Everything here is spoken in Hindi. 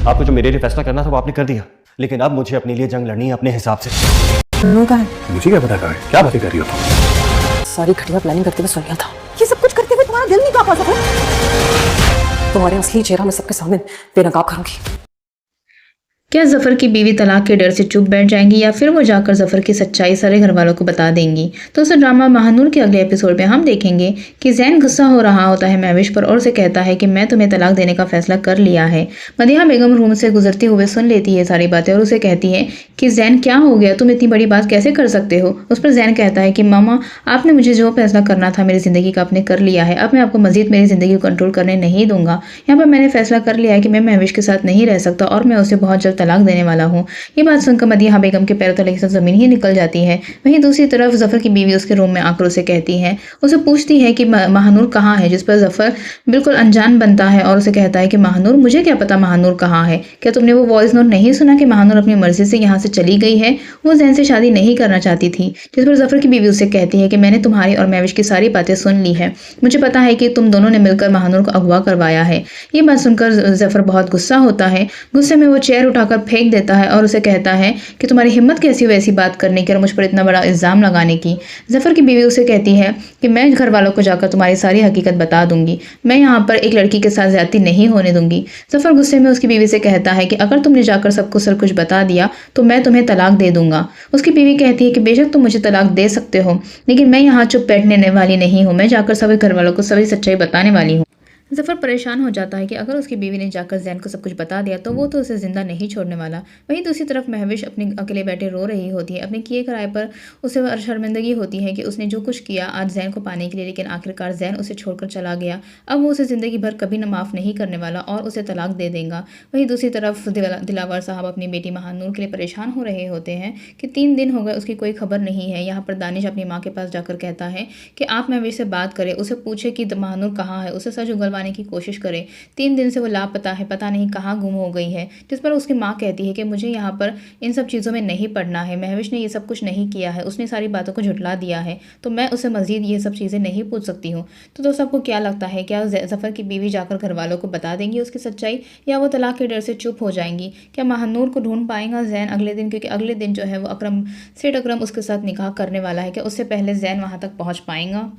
आपको जो मेरे लिए फैसला करना था वो आपने कर दिया, लेकिन अब मुझे अपने लिए जंग लड़नी है अपने हिसाब से। मुझे क्या पता कहाँ है? क्या बातें कर रही हो तुम? सारी घटिया प्लानिंग करते हुए सुन लिया था। ये सब कुछ करते हुए तुम्हारा दिल नहीं कांपा सफर? तुम्हारे असली चेहरा मैं सबके सामने बेनकाब करूंगी। क्या जफर की बीवी तलाक के डर से चुप बैठ जाएंगी या फिर वो जाकर जफर की सच्चाई सारे घर वालों को बता देंगी? तो उस ड्रामा महानूर के अगले एपिसोड में हम देखेंगे कि जैन गुस्सा हो रहा होता है महविश पर और उसे कहता है कि मैं तुम्हें तलाक देने का फैसला कर लिया है। मदीहा बेगम रूम से गुजरते हुए सुन लेती है सारी बातें और उसे कहती है कि जैन क्या हो गया, तुम इतनी बड़ी बात कैसे कर सकते हो? उस पर जैन कहता है कि मामा, आपने मुझे जो फैसला करना था मेरी जिंदगी का आपने कर लिया है, अब मैं आपको मजीद मेरी जिंदगी को कंट्रोल करने नहीं दूंगा। यहाँ पर मैंने फैसला कर लिया है कि मैं महविश के साथ नहीं रह सकता और मैं उसे बहुत जल्द तलाक देने वाला हूँ। ये बात सुनकर मदीहा बेगम के पैरों तले से जमीन ही निकल जाती है। वहीं दूसरी तरफ जफर की बीवी उसके रूम में आकर उसे कहती है, उसे पूछती है कि महानूर कहाँ है, जिस पर जफर बिल्कुल अनजान बनता है और उसे कहता है कि महानूर, मुझे क्या पता महानूर कहाँ है? क्या तुमने वो वॉइस नोट नहीं सुना कि महानूर अपनी मर्जी से यहाँ से चली गई है? वो जैन से शादी नहीं करना चाहती थी। जिस पर जफर की बीवी उसे कहती है कि मैंने तुम्हारी और महविश की सारी बातें सुन ली है, मुझे पता है कि तुम दोनों ने मिलकर महानूर को अगवा करवाया है। ये बात सुनकर जफर बहुत गुस्सा होता है। गुस्से में वो चेयर उठाकर फेंक देता है और उसे कहता है कि तुम्हारी हिम्मत कैसी हुई ऐसी बात करने की और मुझ पर इतना बड़ा इल्जाम लगाने की? जफर की बीवी उसे कहती है कि मैं घर वालों को जाकर तुम्हारी सारी हकीकत बता दूंगी, मैं यहाँ पर एक लड़की के साथ ज्यादती नहीं होने दूंगी। जफर गुस्से में उसकी बीवी से कहता है कि अगर तुमने जाकर सबको सब कुछ बता दिया तो मैं तुम्हें तलाक दे दूंगा। उसकी बीवी कहती है कि बेशक तुम मुझे तलाक दे सकते हो, लेकिन मैं यहाँ चुप बैठने वाली नहीं हूँ, मैं जाकर सभी घर वालों को सभी सच्चाई बताने वाली हूँ। जफर परेशान हो जाता है कि अगर उसकी बीवी ने जाकर जैन को सब कुछ बता दिया तो वो तो उसे जिंदा नहीं छोड़ने वाला। वहीं दूसरी तरफ महविश अपने अकेले बैठे रो रही होती है। अपने किए कराए पर उसे शर्मिंदगी होती है कि उसने जो कुछ किया आज जैन को पाने के लिए, लेकिन आखिरकार जैन उसे छोड़कर चला गया। अब वो उसे जिंदगी भर कभी न माफ़ नहीं करने वाला और उसे तलाक दे देगा। वहीं दूसरी तरफ दिलावर साहब अपनी बेटी महानूर के लिए परेशान हो रहे होते हैं कि 3 दिन हो गए उसकी कोई खबर नहीं है। यहाँ पर दानिश अपनी माँ के पास जाकर कहता है कि आप महविश से बात करें, उसे पूछे कि महानूर कहाँ है, उसे सच उगलवाने की कोशिश करें। 3 दिन से वो लापता है, पता नहीं कहाँ गुम हो गई है। जिस पर उसकी माँ कहती है कि मुझे यहाँ पर इन सब चीज़ों में नहीं पड़ना है, महविश ने ये सब कुछ नहीं किया है, उसने सारी बातों को झुठला दिया है, तो मैं उसे मजीद ये सब चीज़ें नहीं पूछ सकती हूँ। तो दोस्तों आपको क्या लगता है, क्या जफर की बीवी जाकर घर वालों को बता देंगी उसकी सच्चाई या वो तलाक के डर से चुप हो जाएंगी? क्या महानूर को ढूंढ पाएगा जैन अगले दिन? क्योंकि अगले दिन जो है वो सेठ अकरम उसके साथ निकाह करने वाला है। क्या उससे पहले जैन वहाँ तक पहुँच पाएगा?